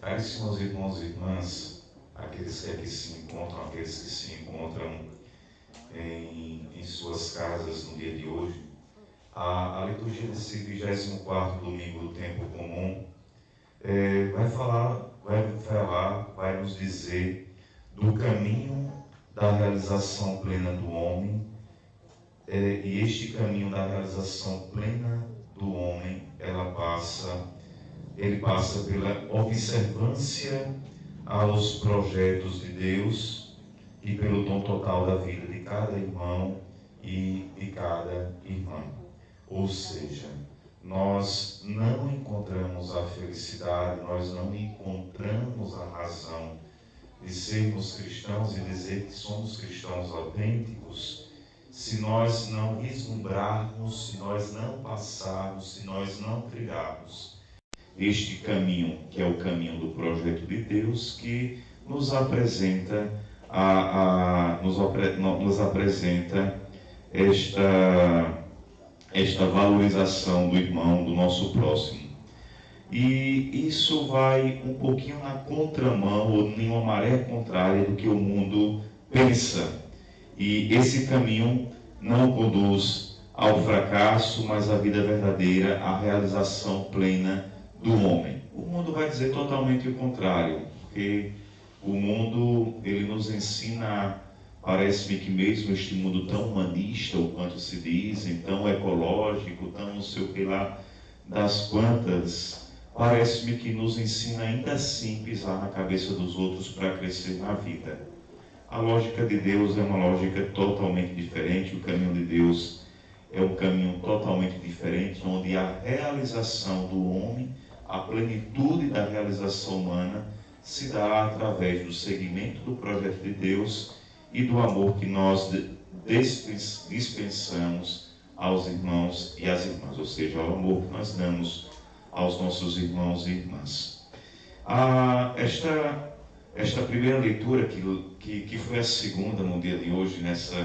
Caríssimos irmãos e irmãs, aqueles que aqui se encontram, aqueles que se encontram em suas casas no dia de hoje, a liturgia desse 24º domingo do tempo comum vai nos dizer do caminho da realização plena do homem, e este caminho da realização plena do homem, ele passa pela observância aos projetos de Deus e pelo dom total da vida de cada irmão e de cada irmã. Ou seja, nós não encontramos a felicidade, nós não encontramos a razão de sermos cristãos e dizer que somos cristãos autênticos se nós não vislumbrarmos, se nós não passarmos, se nós não trilharmos este caminho, que é o caminho do projeto de Deus, que nos apresenta esta valorização do irmão, do nosso próximo. E isso vai um pouquinho na contramão, ou em uma maré contrária do que o mundo pensa. E esse caminho não conduz ao fracasso, mas à vida verdadeira, à realização plena do homem. O mundo vai dizer totalmente o contrário, porque o mundo, ele nos ensina, parece-me que mesmo este mundo tão humanista, o quanto se dizem, tão ecológico, tão não sei o que lá, das quantas, parece-me que nos ensina ainda assim pisar na cabeça dos outros para crescer na vida. A lógica de Deus é uma lógica totalmente diferente, o caminho de Deus é um caminho totalmente diferente, onde a realização do homem, a plenitude da realização humana, se dá através do seguimento do projeto de Deus e do amor que nós dispensamos aos irmãos e às irmãs, ou seja, ao amor que nós damos aos nossos irmãos e irmãs. Esta primeira leitura, que foi a segunda no dia de hoje, nessa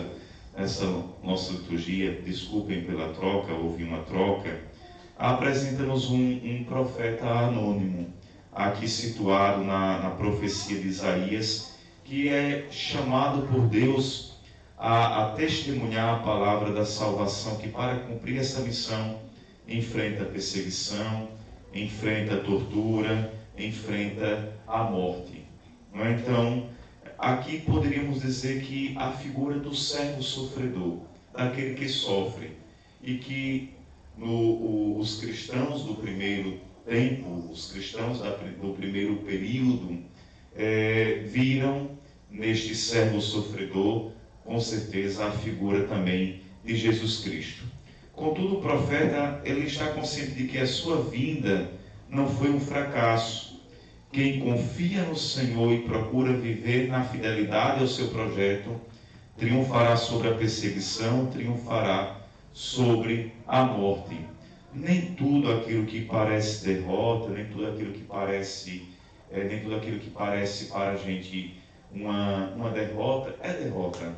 nossa liturgia, desculpem pela troca, houve uma troca, apresenta-nos um profeta anônimo, aqui situado na profecia de Isaías, que é chamado por Deus a testemunhar a palavra da salvação, que para cumprir essa missão enfrenta a perseguição, enfrenta a tortura, enfrenta a morte. Então, aqui poderíamos dizer que a figura do servo sofredor, daquele que sofre, e que os cristãos do primeiro tempo, os cristãos do primeiro período, viram neste servo sofredor, com certeza, a figura também de Jesus Cristo. Contudo, o profeta, ele está consciente de que a sua vinda não foi um fracasso. Quem confia no Senhor e procura viver na fidelidade ao seu projeto, triunfará sobre a perseguição, triunfará sobre a morte. Nem tudo aquilo que parece derrota, nem tudo aquilo que parece para a gente uma derrota, é derrota.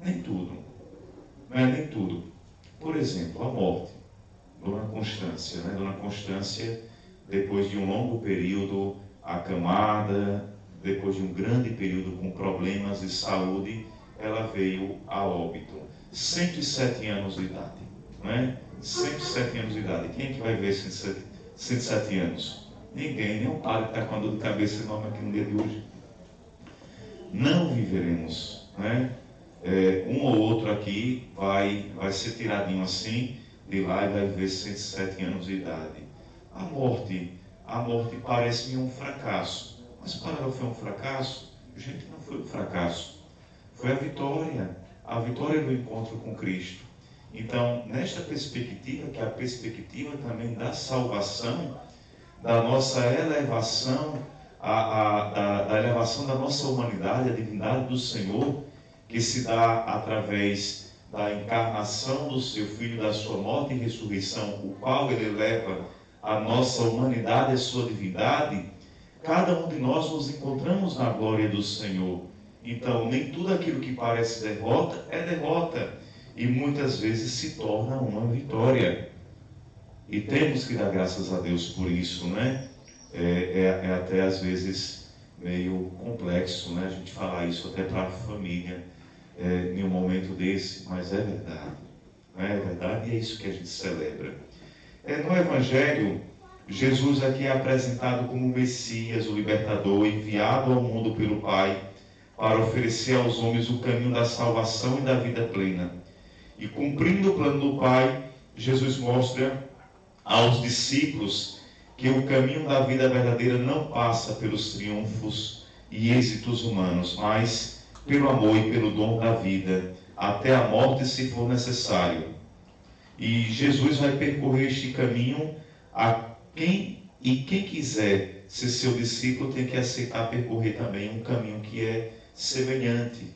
Nem tudo. Não é nem tudo. Por exemplo, a morte. Dona Constância, Dona Constância, depois de um longo período acamada, depois de um grande período com problemas de saúde, ela veio a óbito. 107 anos de idade, não é? 107 anos de idade. Quem é que vai ver 107 anos? Ninguém, nem um padre que está com a dor de cabeça enorme aqui no dia de hoje. Não viveremos, né? Um ou outro aqui vai ser tiradinho assim, de lá, e vai viver 107 anos de idade. A morte parece-me um fracasso. Mas para ela foi um fracasso? Gente, não foi um fracasso. Foi a vitória do encontro com Cristo. Então, nesta perspectiva, que é a perspectiva também da salvação, da nossa elevação, da elevação da nossa humanidade, a divindade do Senhor, que se dá através da encarnação do seu Filho, da sua morte e ressurreição, o qual ele eleva a nossa humanidade e a sua divindade, cada um de nós nos encontramos na glória do Senhor. Então, nem tudo aquilo que parece derrota é derrota, e muitas vezes se torna uma vitória. E temos que dar graças a Deus por isso, né? É até às vezes meio complexo, né? A gente falar isso até para a família em um momento desse, mas é verdade. Não é verdade? E é isso que a gente celebra. No Evangelho, Jesus aqui é apresentado como o Messias, o libertador, enviado ao mundo pelo Pai para oferecer aos homens o caminho da salvação e da vida plena. E cumprindo o plano do Pai, Jesus mostra aos discípulos que o caminho da vida verdadeira não passa pelos triunfos e êxitos humanos, mas pelo amor e pelo dom da vida, até a morte se for necessário. E Jesus vai percorrer este caminho quem quiser ser seu discípulo tem que aceitar percorrer também um caminho que é semelhante.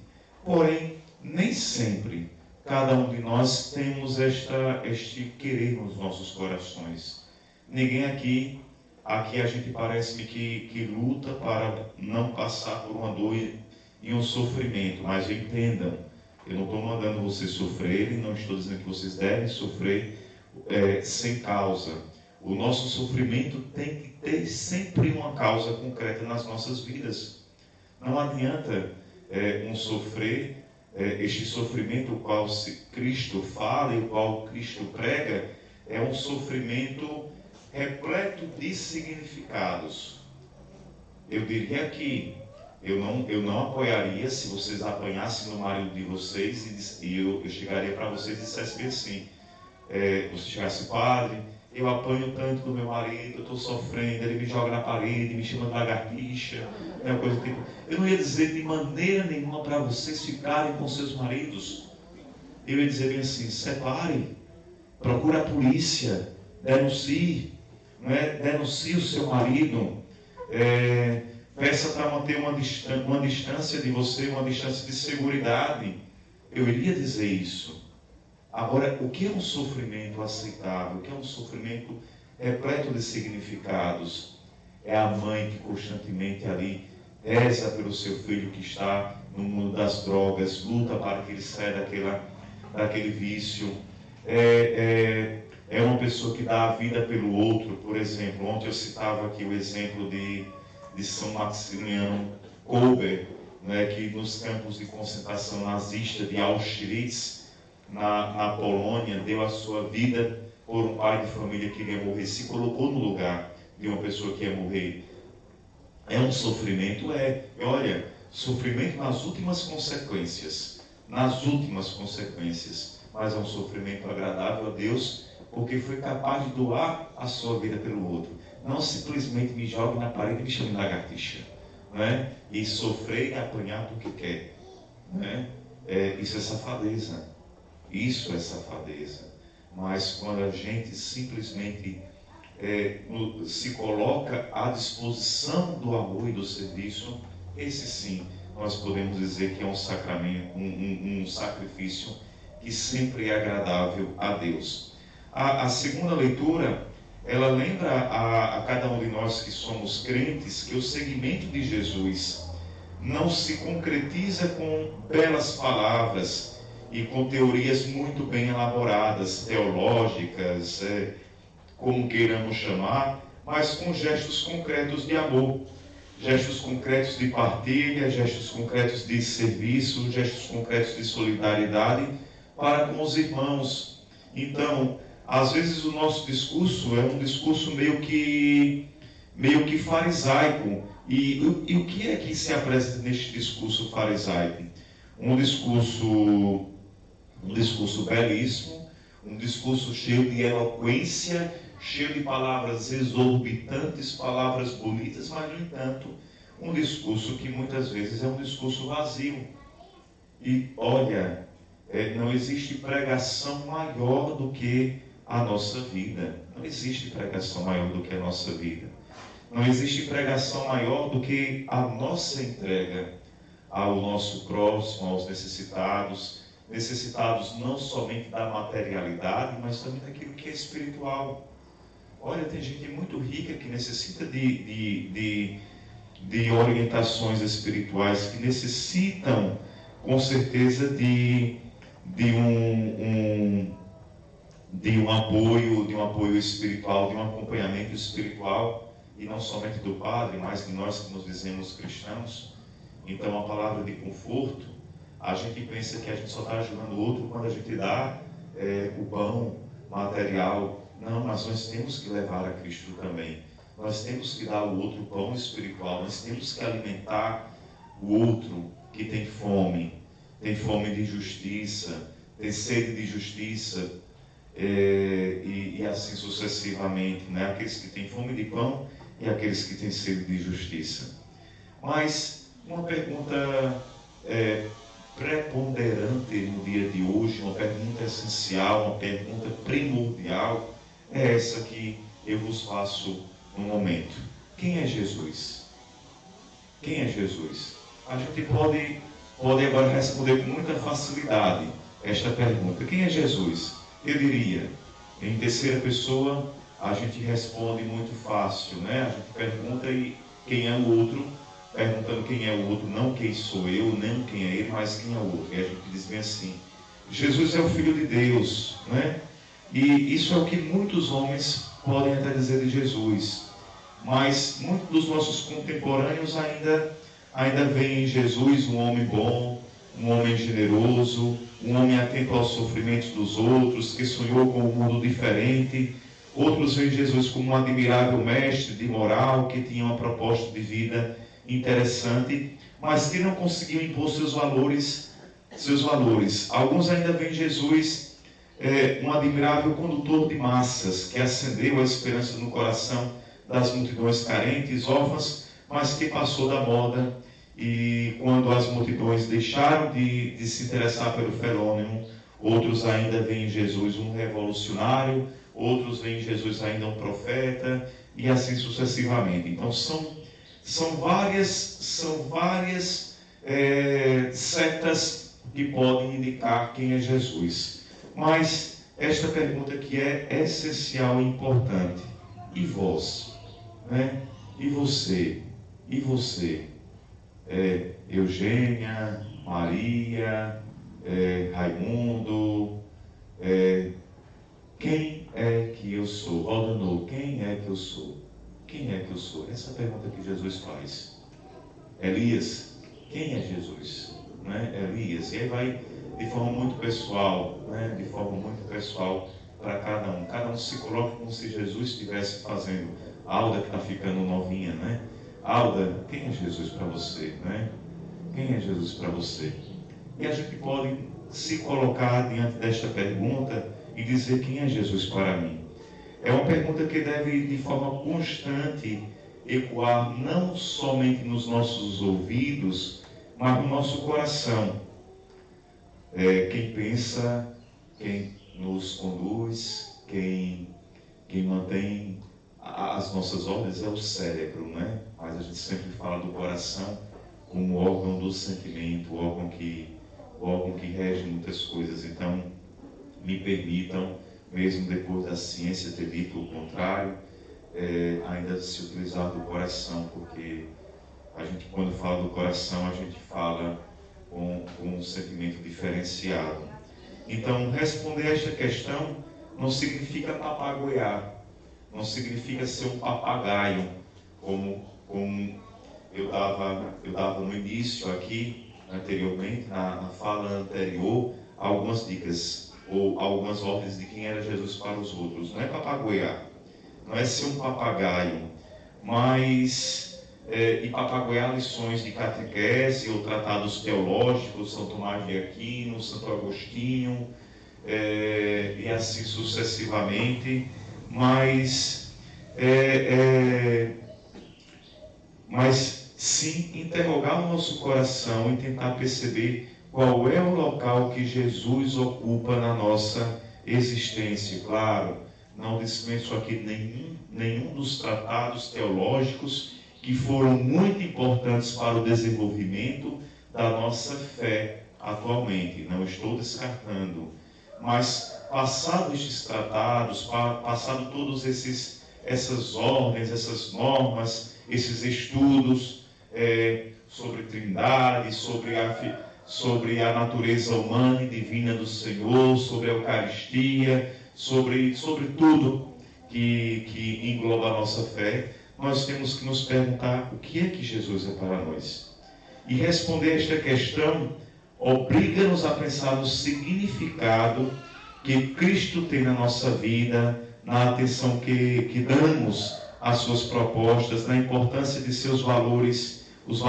Porém, nem sempre cada um de nós temos este querer nos nossos corações. Ninguém aqui a gente parece que luta para não passar por uma dor e um sofrimento, mas entendam, eu não estou mandando vocês sofrerem, não estou dizendo que vocês devem sofrer sem causa. O nosso sofrimento tem que ter sempre uma causa concreta nas nossas vidas. Não adianta um sofrer, este sofrimento o qual Cristo fala e o qual Cristo prega, é um sofrimento repleto de significados. Eu diria que eu não apoiaria se vocês apanhassem no marido de vocês e eu chegaria para vocês e dissesse assim, você chegasse, padre, eu apanho tanto do meu marido, eu estou sofrendo, ele me joga na parede, me chama de lagartixa, coisa do tipo. Eu não ia dizer de maneira nenhuma para vocês ficarem com seus maridos. Eu ia dizer bem assim, separe, procure a polícia, denuncie, denuncie o seu marido, peça para manter uma distância de você, uma distância de seguridade. Eu iria dizer isso. Agora, o que é um sofrimento aceitável? O que é um sofrimento repleto de significados? É a mãe que constantemente ali reza pelo seu filho que está no mundo das drogas, luta para que ele saia daquele vício. É uma pessoa que dá a vida pelo outro. Por exemplo, ontem eu citava aqui o exemplo de São Maximiliano Kolbe, que nos campos de concentração nazista de Auschwitz, na Polônia, deu a sua vida por um pai de família que iria morrer, se colocou no lugar de uma pessoa que ia morrer. É um sofrimento? Olha, sofrimento nas últimas consequências, mas é um sofrimento agradável a Deus, porque foi capaz de doar a sua vida pelo outro. Não simplesmente me jogue na parede e me chame de lagartixa, e sofrer e apanhar porque quer. Isso é safadeza. Isso é safadeza. Mas quando a gente simplesmente se coloca à disposição do amor e do serviço, esse sim, nós podemos dizer que é um sacramento, um sacrifício que sempre é agradável a Deus. A segunda leitura, ela lembra a cada um de nós que somos crentes que o seguimento de Jesus não se concretiza com belas palavras e com teorias muito bem elaboradas, teológicas, como queiramos chamar, mas com gestos concretos de amor, gestos concretos de partilha, gestos concretos de serviço, gestos concretos de solidariedade para com os irmãos. Então, às vezes o nosso discurso é um discurso meio que farisaico. E o que é que se apresenta neste discurso farisaico? Um discurso belíssimo, um discurso cheio de eloquência, cheio de palavras exorbitantes, palavras bonitas, mas, no entanto, um discurso que muitas vezes é um discurso vazio. E, olha, não existe pregação maior do que a nossa vida. Não existe pregação maior do que a nossa vida. Não existe pregação maior do que a nossa entrega ao nosso próximo, aos necessitados não somente da materialidade, mas também daquilo que é espiritual. Olha, tem gente muito rica que necessita de orientações espirituais, que necessitam, com certeza, de um apoio espiritual, de um acompanhamento espiritual. e não somente do Padre, mas de nós que nos dizemos cristãos. Então, a palavra de conforto, a gente pensa que a gente só está ajudando o outro quando a gente dá o pão material. Não, mas nós temos que levar a Cristo também. Nós temos que dar ao outro pão espiritual. Nós temos que alimentar o outro que tem fome de justiça, tem sede de justiça, e assim sucessivamente, né? Aqueles que têm fome de pão e aqueles que têm sede de justiça. Mas uma pergunta preponderante no dia de hoje, uma pergunta essencial, uma pergunta primordial, é essa que eu vos faço no momento. Quem é Jesus? Quem é Jesus? A gente pode agora responder com muita facilidade esta pergunta. Quem é Jesus? Eu diria, em terceira pessoa, a gente responde muito fácil, né? A gente pergunta quem é o outro, perguntando quem é o outro, não quem sou eu, não quem é ele, mas quem é o outro. E a gente diz bem assim, Jesus é o Filho de Deus, né? E isso é o que muitos homens podem até dizer de Jesus. Mas muitos dos nossos contemporâneos ainda veem em Jesus um homem bom, um homem generoso, um homem atento aos sofrimentos dos outros, que sonhou com um mundo diferente. Outros veem Jesus como um admirável mestre de moral, que tinha uma proposta de vida interessante, mas que não conseguiu impor seus valores. Alguns ainda veem Jesus um admirável condutor de massas, que acendeu a esperança no coração das multidões carentes, órfãs, mas que passou da moda. E quando as multidões deixaram de se interessar pelo fenômeno, outros ainda veem em Jesus um revolucionário, outros veem em Jesus ainda um profeta, e assim sucessivamente. Então são várias setas que podem indicar quem é Jesus. Mas esta pergunta que é essencial e importante: e vós? Né? E você? E você? Eugênia, Maria, Raimundo, quem é que eu sou? Valdanor, quem é que eu sou? Quem é que eu sou? Essa é a pergunta que Jesus faz. Elias, quem é Jesus? Né? Elias, e aí vai de forma muito pessoal, né? De forma muito pessoal para cada um. Cada um se coloca como se Jesus estivesse fazendo. A Alda, que está ficando novinha, né? Alda, quem é Jesus para você? Né? Quem é Jesus para você? E a gente pode se colocar diante desta pergunta e dizer: quem é Jesus para mim? É uma pergunta que deve, de forma constante, ecoar não somente nos nossos ouvidos, mas no nosso coração. Quem pensa, quem nos conduz, quem mantém as nossas ordens é o cérebro, né? Mas a gente sempre fala do coração como órgão do sentimento, o órgão que rege muitas coisas. Então, me permitam, mesmo depois da ciência ter dito o contrário, ainda se utilizar do coração, porque a gente, quando fala do coração, a gente fala com um sentimento diferenciado. Então, responder a esta questão não significa papagoiar, não significa ser um papagaio, como eu dava no início aqui, anteriormente, na fala anterior, algumas dicas, ou algumas ordens de quem era Jesus para os outros. Não é papagoiar, não é ser um papagaio, mas e papagoiar lições de catequese ou tratados teológicos, São Tomás de Aquino, Santo Agostinho, e assim sucessivamente, mas sim interrogar o nosso coração e tentar perceber qual é o local que Jesus ocupa na nossa existência. Claro, não dispenso aqui nenhum dos tratados teológicos que foram muito importantes para o desenvolvimento da nossa fé atualmente. Não estou descartando. Mas, passado estes tratados, passado todos essas ordens, essas normas, esses estudos sobre Trindade, sobre a natureza humana e divina do Senhor, sobre a Eucaristia, sobre tudo que engloba a nossa fé, nós temos que nos perguntar o que é que Jesus é para nós. E responder esta questão obriga-nos a pensar no significado que Cristo tem na nossa vida, na atenção que damos às suas propostas, na importância de seus valores, os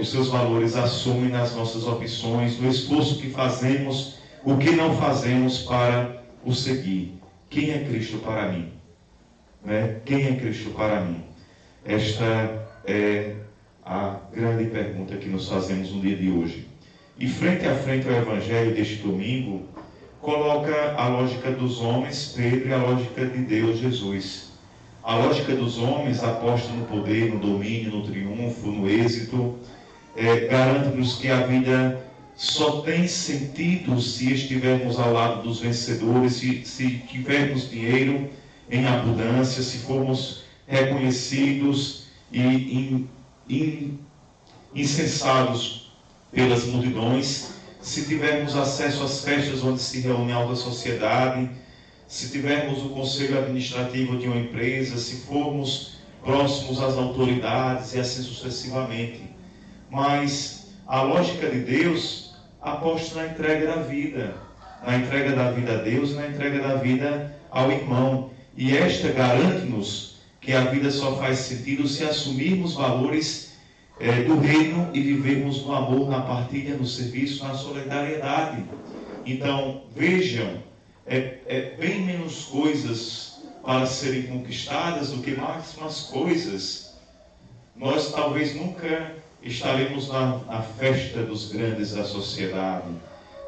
seus valores assumem nas nossas opções, no esforço que fazemos, o que não fazemos para o seguir. Quem é Cristo para mim? Né? Quem é Cristo para mim? Esta é a grande pergunta que nos fazemos no dia de hoje. E frente a frente ao Evangelho deste domingo, coloca a lógica dos homens, Pedro, e a lógica de Deus, Jesus. A lógica dos homens aposta no poder, no domínio, no triunfo, no êxito, garante-nos que a vida só tem sentido se estivermos ao lado dos vencedores, se tivermos dinheiro em abundância, se formos reconhecidos e incensados pelas multidões, se tivermos acesso às festas onde se reúne a alta sociedade, se tivermos o conselho administrativo de uma empresa, se formos próximos às autoridades e assim sucessivamente. Mas a lógica de Deus aposta na entrega da vida a Deus e na entrega da vida ao irmão. E esta garante-nos que a vida só faz sentido se assumirmos valores do reino e vivermos no amor, na partilha, no serviço, na solidariedade. Então, vejam, bem menos coisas para serem conquistadas do que máximas coisas. Nós talvez nunca estaremos na festa dos grandes da sociedade.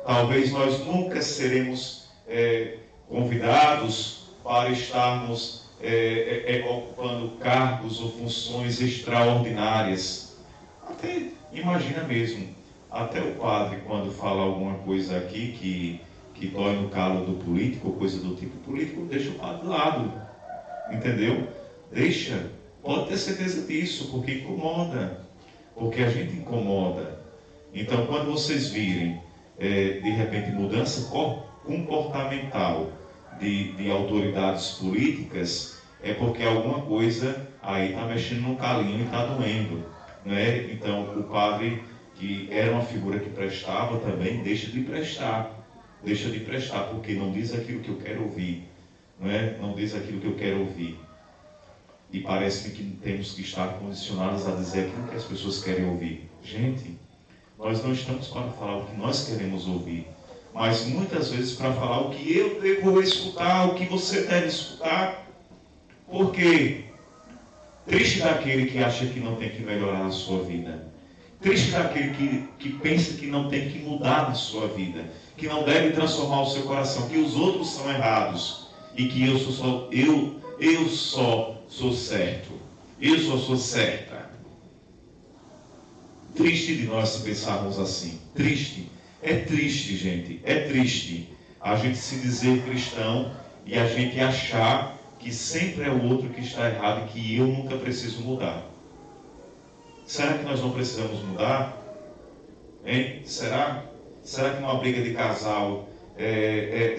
Talvez nós nunca seremos convidados para estarmos ocupando cargos ou funções extraordinárias. Até, imagina mesmo, até o padre, quando fala alguma coisa aqui que dói no calo do político, ou coisa do tipo político, deixa o padre de lado, entendeu? Deixa, pode ter certeza disso, porque incomoda, porque a gente incomoda. Então, quando vocês virem, de repente, mudança comportamental de autoridades políticas, é porque alguma coisa aí está mexendo no calinho e está doendo, né? Então, o padre, que era uma figura que prestava também, deixa de prestar, porque não diz aquilo que eu quero ouvir, não diz aquilo que eu quero ouvir. E parece que temos que estar condicionados a dizer aquilo que as pessoas querem ouvir. Gente, nós não estamos para falar o que nós queremos ouvir, mas muitas vezes para falar o que eu devo escutar, o que você deve escutar. Porque triste daquele que acha que não tem que melhorar na sua vida. Triste daquele que pensa que não tem que mudar na sua vida, que não deve transformar o seu coração, que os outros são errados e que eu só sou certo, eu só sou certa. Triste de nós pensarmos assim. Triste. É triste, gente. É triste a gente se dizer cristão e a gente achar que sempre é o outro que está errado e que eu nunca preciso mudar. Será que nós não precisamos mudar? Hein? Será? Será que numa briga de casal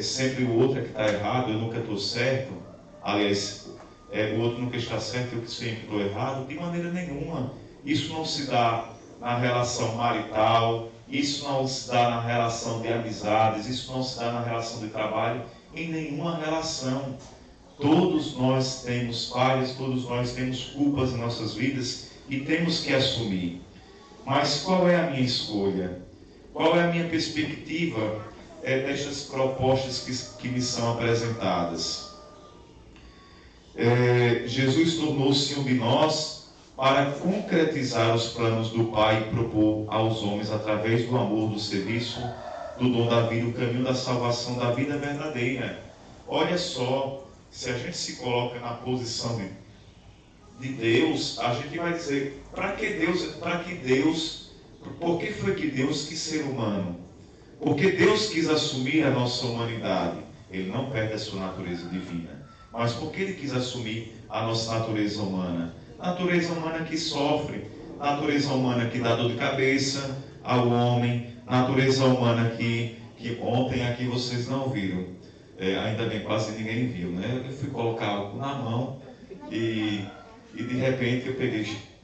sempre o outro é que está errado, eu nunca estou certo? Aliás, o outro nunca está certo, eu que sempre estou errado? De maneira nenhuma. Isso não se dá na relação marital, isso não se dá na relação de amizades, isso não se dá na relação de trabalho, em nenhuma relação. Todos nós temos falhas, todos nós temos culpas em nossas vidas e temos que assumir. Mas qual é a minha escolha? Qual é a minha perspectiva destas propostas que me são apresentadas? Jesus tornou-se um de nós para concretizar os planos do Pai e propor aos homens, através do amor, do serviço, do dom da vida, o caminho da salvação, da vida verdadeira. Olha só, se a gente se coloca na posição de Deus, a gente vai dizer, por que foi que Deus quis ser humano? Porque Deus quis assumir a nossa humanidade. Ele não perde a sua natureza divina. Mas por que Ele quis assumir a nossa natureza humana? Natureza humana que sofre, natureza humana que dá dor de cabeça ao homem, natureza humana que ontem aqui vocês não viram. Ainda bem, quase ninguém viu, né? Eu fui colocar algo na mão E de repente eu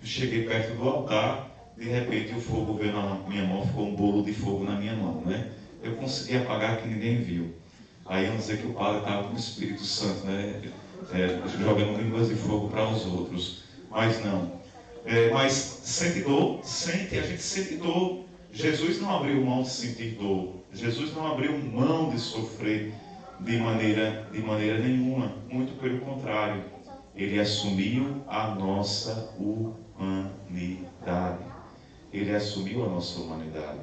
cheguei perto do altar, de repente o fogo veio na minha mão, ficou um bolo de fogo na minha mão, né? Eu consegui apagar que ninguém viu. Aí vamos dizer que o padre estava com o Espírito Santo, né? Jogando línguas de fogo para os outros. Mas não. Mas sente dor, a gente sente dor. Jesus não abriu mão de sentir dor. Jesus não abriu mão de sofrer de maneira nenhuma. Muito pelo contrário. Ele assumiu a nossa humanidade. Ele assumiu a nossa humanidade.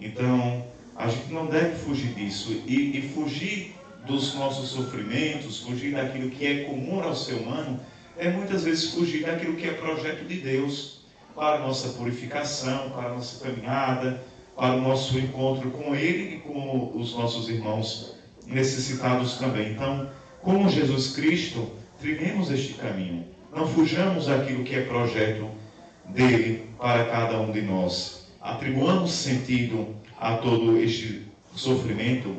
Então, a gente não deve fugir disso. E fugir dos nossos sofrimentos, fugir daquilo que é comum ao ser humano, é muitas vezes fugir daquilo que é projeto de Deus para a nossa purificação, para a nossa caminhada, para o nosso encontro com Ele e com os nossos irmãos necessitados também. Então, como Jesus Cristo, trilhemos este caminho. Não fujamos daquilo que é projeto dele para cada um de nós. Atribuamos sentido a todo este sofrimento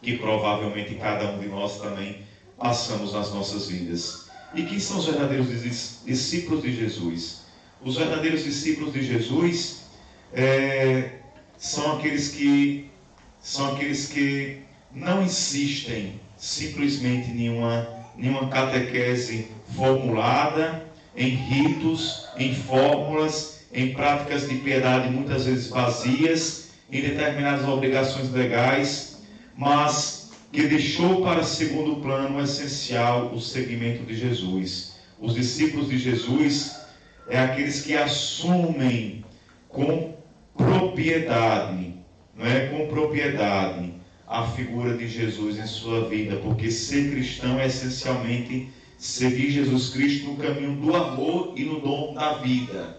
que provavelmente cada um de nós também passamos nas nossas vidas. E quem são os verdadeiros discípulos de Jesus? Os verdadeiros discípulos de Jesus são aqueles que não insistem simplesmente em nenhuma catequese formulada, em ritos, em fórmulas, em práticas de piedade muitas vezes vazias, em determinadas obrigações legais, mas que deixou para segundo plano essencial o seguimento de Jesus. Os discípulos de Jesus é aqueles que assumem com propriedade, com propriedade a figura de Jesus em sua vida, porque ser cristão é essencialmente seguir Jesus Cristo no caminho do amor e no dom da vida.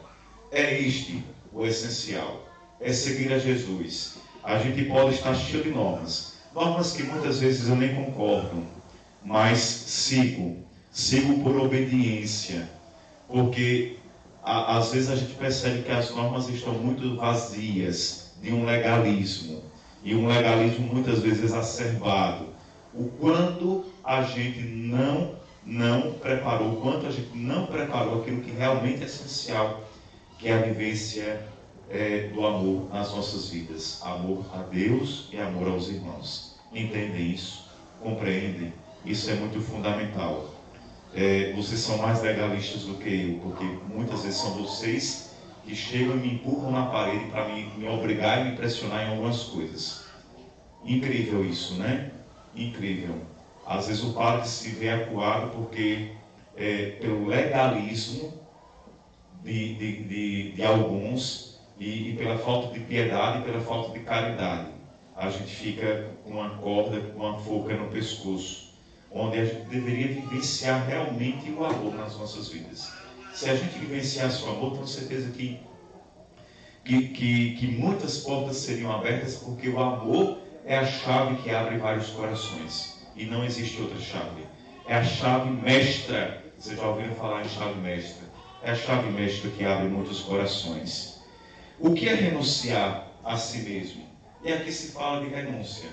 É este o essencial, é seguir a Jesus. A gente pode estar cheio de normas que muitas vezes eu nem concordo, mas sigo por obediência, porque às vezes a gente percebe que as normas estão muito vazias de um legalismo, e um legalismo muitas vezes exacerbado. O quanto a gente não preparou, o quanto a gente não preparou aquilo que realmente é essencial, que é a vivência do amor nas nossas vidas. Amor a Deus e amor aos irmãos. Entendem isso? Compreendem? Isso é muito fundamental. Vocês são mais legalistas do que eu, porque muitas vezes são vocês que chegam e me empurram na parede para me obrigar e me pressionar em algumas coisas. Incrível isso, né? Incrível. Às vezes o padre se vê acuado porque pelo legalismo de alguns e pela falta de piedade e pela falta de caridade. A gente fica com uma corda, com uma forca no pescoço, onde a gente deveria vivenciar realmente o amor nas nossas vidas. Se a gente vivenciasse o amor, tenho certeza que muitas portas seriam abertas, porque o amor é a chave que abre vários corações. E não existe outra chave. É a chave mestra. Vocês já ouviram falar em chave mestra? É a chave mestra que abre muitos corações. O que é renunciar a si mesmo? E aqui se fala de renúncia.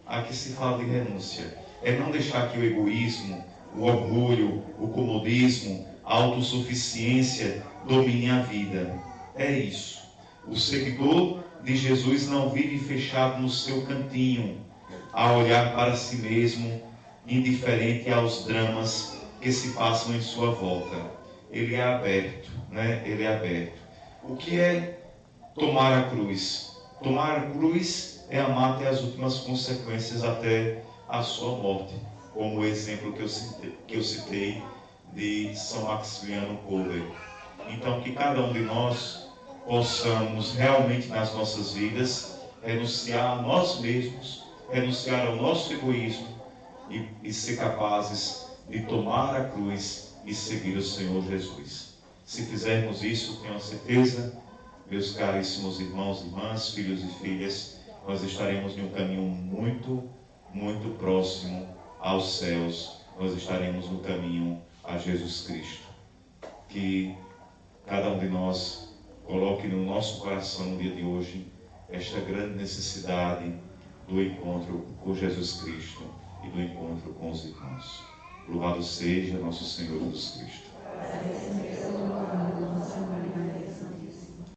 Aqui se fala de renúncia. É não deixar que o egoísmo, o orgulho, o comodismo, a autossuficiência domine a vida. É isso. O seguidor de Jesus não vive fechado no seu cantinho, a olhar para si mesmo, indiferente aos dramas que se passam em sua volta. Ele é aberto, Ele é aberto. O que é tomar a cruz? Tomar a cruz é amar até as últimas consequências, até a sua morte, como o exemplo que eu citei de São Maximiliano Kolbe. Então, que cada um de nós possamos realmente nas nossas vidas renunciar a nós mesmos, renunciar ao nosso egoísmo e ser capazes de tomar a cruz e seguir o Senhor Jesus. Se fizermos isso, tenho a certeza, meus caríssimos irmãos e irmãs, filhos e filhas, nós estaremos em um caminho muito, muito próximo aos céus. Nós estaremos no caminho a Jesus Cristo. Que cada um de nós coloque no nosso coração no dia de hoje esta grande necessidade do encontro com Jesus Cristo e do encontro com os irmãos. Louvado seja nosso Senhor Jesus Cristo.